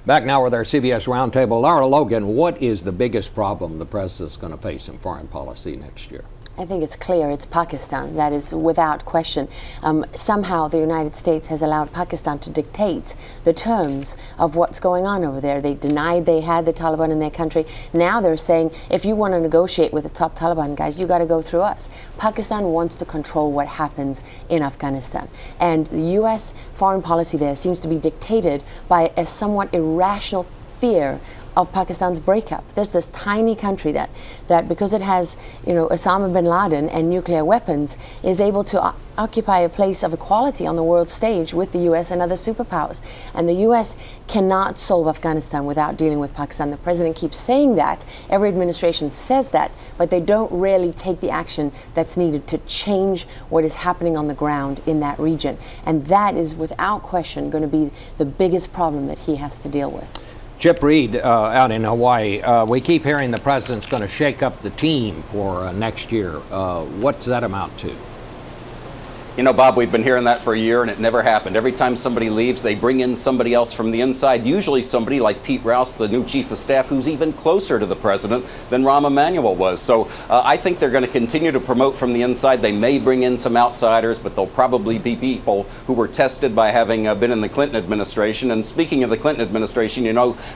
Back now with our CBS Roundtable. Lara Logan, what is the biggest problem the president's going to face in foreign policy next year? I think it's clear it's Pakistan. That is without question. Somehow the United States has allowed Pakistan to dictate the terms of what's going on over there. They denied they had the Taliban in their country. Now they're saying, if you want to negotiate with the top Taliban guys, you got to go through us. Pakistan wants to control what happens in Afghanistan. And the U.S. foreign policy there seems to be dictated by a somewhat irrational fear of Pakistan's breakup. There's this tiny country that because it has, Osama bin Laden and nuclear weapons, is able to occupy a place of equality on the world stage with the U.S. and other superpowers. And the U.S. cannot solve Afghanistan without dealing with Pakistan. The president keeps saying that. Every administration says that, but they don't really take the action that's needed to change what is happening on the ground in that region. And that is, without question, going to be the biggest problem that he has to deal with. Chip Reid out in Hawaii, we keep hearing the president's going to shake up the team for next year. What's that amount to? You know, Bob, we've been hearing that for a year and it never happened. Every time somebody leaves, they bring in somebody else from the inside, usually somebody like Pete Rouse, the new chief of staff, who's even closer to the president than Rahm Emanuel was. So I think they're going to continue to promote from the inside. They may bring in some outsiders, but they'll probably be people who were tested by having been in the Clinton administration. And speaking of the Clinton administration,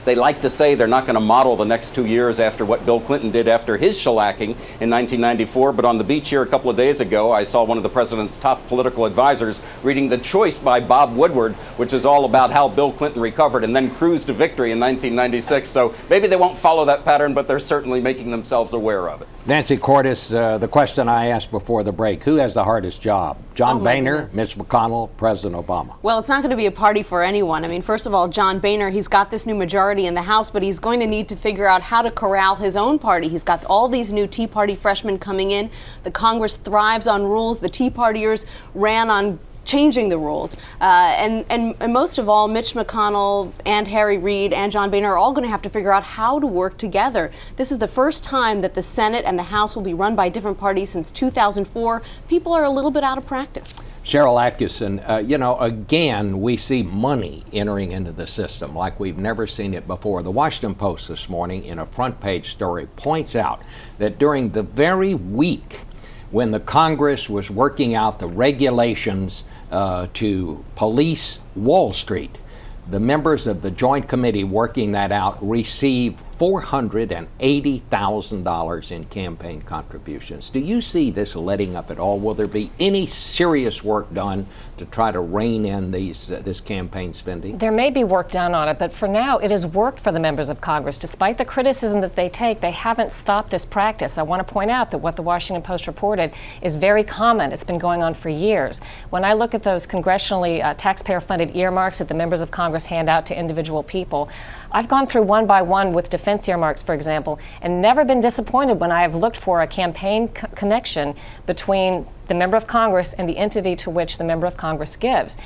they like to say they're not going to model the next 2 years after what Bill Clinton did after his shellacking in 1994. But on the beach here a couple of days ago, I saw one of the president's top political advisors reading The Choice by Bob Woodward, which is all about how Bill Clinton recovered and then cruised to victory in 1996. So maybe they won't follow that pattern, but they're certainly making themselves aware of it. Nancy Cordes, the question I asked before the break, who has the hardest job? John Boehner, Mitch McConnell, President Obama? Well, it's not going to be a party for anyone. I mean, first of all, John Boehner, he's got this new majority in the House, but he's going to need to figure out how to corral his own party. He's got all these new Tea Party freshmen coming in. The Congress thrives on rules. The Tea Partiers ran on changing the rules. And most of all, Mitch McConnell and Harry Reid and John Boehner are all going to have to figure out how to work together. This is the first time that the Senate and the House will be run by different parties since 2004. People are a little bit out of practice. Sharyl Attkisson, again, we see money entering into the system like we've never seen it before. The Washington Post this morning, in a front page story, points out that during the very week when the Congress was working out the regulations to police Wall Street, the members of the Joint Committee working that out received $480,000 in campaign contributions. Do you see this letting up at all? Will there be any serious work done to try to rein in this campaign spending? There may be work done on it, but for now it has worked for the members of Congress. Despite the criticism that they take, they haven't stopped this practice. I want to point out that what the Washington Post reported is very common. It's been going on for years. When I look at those congressionally taxpayer-funded earmarks that the members of Congress hand out to individual people, I've gone through one by one with defense earmarks, for example, and never been disappointed when I have looked for a campaign connection between the member of Congress and the entity to which the member of Congress gives.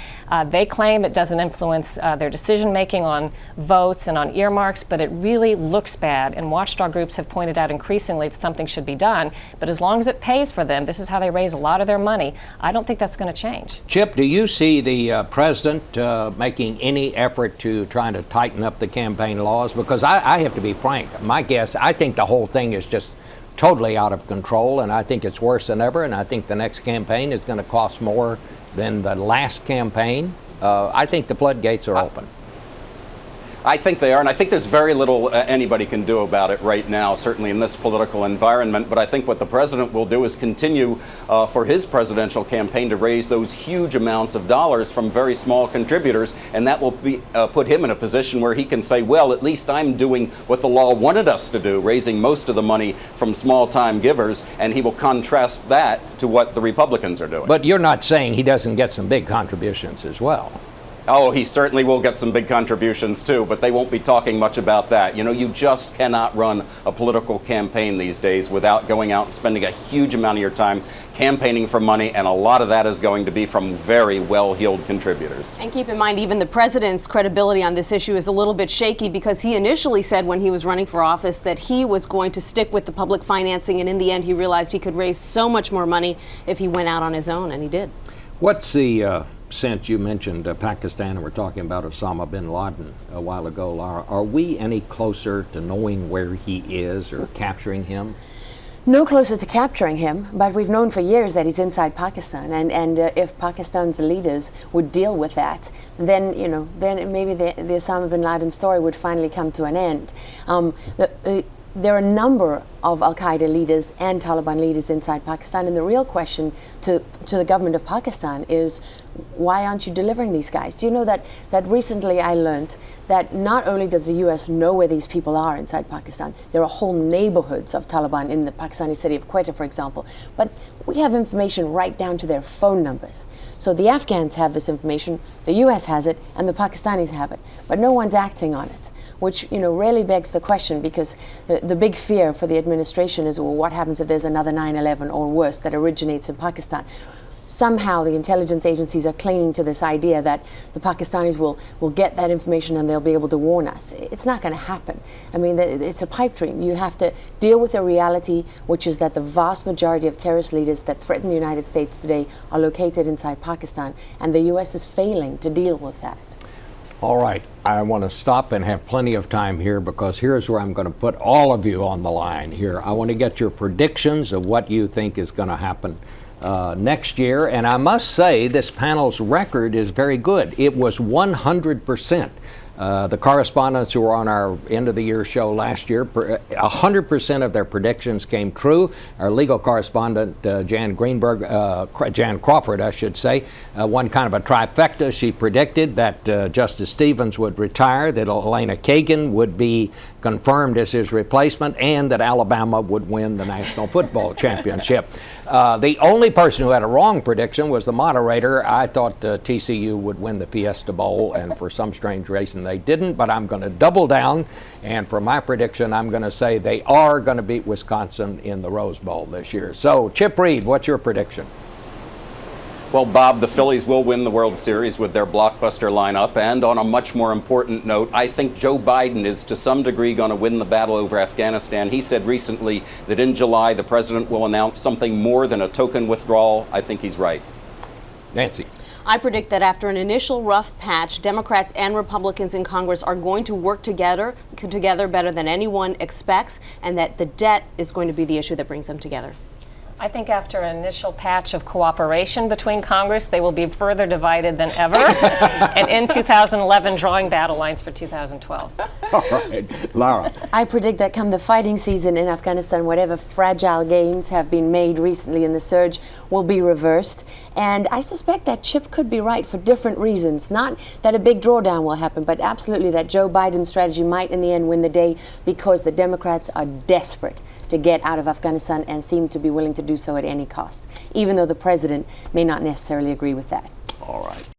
They claim it doesn't influence their decision-making on votes and on earmarks, but it really looks bad, and watchdog groups have pointed out increasingly that something should be done. But as long as it pays for them, this is how they raise a lot of their money, I don't think that's going to change. Chip, do you see the president making any effort to try to tighten up the campaign laws? Because I have to be frank, my guess, I think the whole thing is just totally out of control, and I think it's worse than ever, and I think the next campaign is going to cost more than the last campaign. I think the floodgates are open. I think they are, and I think there's very little anybody can do about it right now, certainly in this political environment. But I think what the president will do is continue for his presidential campaign to raise those huge amounts of dollars from very small contributors, and that will put him in a position where he can say, well, at least I'm doing what the law wanted us to do, raising most of the money from small-time givers, and he will contrast that to what the Republicans are doing. But you're not saying he doesn't get some big contributions as well? Oh, he certainly will get some big contributions, too, but they won't be talking much about that. You just cannot run a political campaign these days without going out and spending a huge amount of your time campaigning for money, and a lot of that is going to be from very well-heeled contributors. And keep in mind, even the president's credibility on this issue is a little bit shaky because he initially said when he was running for office that he was going to stick with the public financing, and in the end he realized he could raise so much more money if he went out on his own, and he did. What's the since you mentioned Pakistan and we're talking about Osama bin Laden a while ago, Lara, are we any closer to knowing where he is or capturing him? No closer to capturing him, but we've known for years that he's inside Pakistan, and if Pakistan's leaders would deal with that, then then maybe the Osama bin Laden story would finally come to an end. There are a number of Al-Qaeda leaders and Taliban leaders inside Pakistan, and the real question to the government of Pakistan is, why aren't you delivering these guys? Do you know that recently I learned that not only does the U.S. know where these people are inside Pakistan, there are whole neighborhoods of Taliban in the Pakistani city of Quetta, for example, but we have information right down to their phone numbers. So the Afghans have this information, the U.S. has it, and the Pakistanis have it, but no one's acting on it, which really begs the question, because the big fear for the administration is, well, what happens if there's another 9/11 or worse that originates in Pakistan? Somehow the intelligence agencies are clinging to this idea that the Pakistanis will get that information and they'll be able to warn us. It's not going to happen. I mean, it's a pipe dream. You have to deal with the reality, which is that the vast majority of terrorist leaders that threaten the United States today are located inside Pakistan, and the U.S. is failing to deal with that. All right, I want to stop and have plenty of time here, because here's where I'm going to put all of you on the line here. I want to get your predictions of what you think is going to happen next year. And I must say, this panel's record is very good. It was 100%. The correspondents who were on our end of the year show last year, 100% of their predictions came true. Our legal correspondent, Jan Crawford, I should say, won kind of a trifecta. She predicted that Justice Stevens would retire, that Elena Kagan would be confirmed as his replacement, and that Alabama would win the National Football Championship. The only person who had a wrong prediction was the moderator. I thought TCU would win the Fiesta Bowl, and for some strange reason they didn't, but I'm going to double down, and for my prediction, I'm going to say they are going to beat Wisconsin in the Rose Bowl this year. So, Chip Reid, what's your prediction? Well, Bob, the Phillies will win the World Series with their blockbuster lineup. And on a much more important note, I think Joe Biden is to some degree going to win the battle over Afghanistan. He said recently that in July the president will announce something more than a token withdrawal. I think he's right. Nancy. I predict that after an initial rough patch, Democrats and Republicans in Congress are going to work together better than anyone expects, and that the debt is going to be the issue that brings them together. I think after an initial patch of cooperation between Congress, they will be further divided than ever, and in 2011, drawing battle lines for 2012. All right, Lara. I predict that come the fighting season in Afghanistan, whatever fragile gains have been made recently in the surge will be reversed. And I suspect that Chip could be right for different reasons. Not that a big drawdown will happen, but absolutely that Joe Biden's strategy might in the end win the day, because the Democrats are desperate to get out of Afghanistan and seem to be willing to do so at any cost, even though the president may not necessarily agree with that. All right.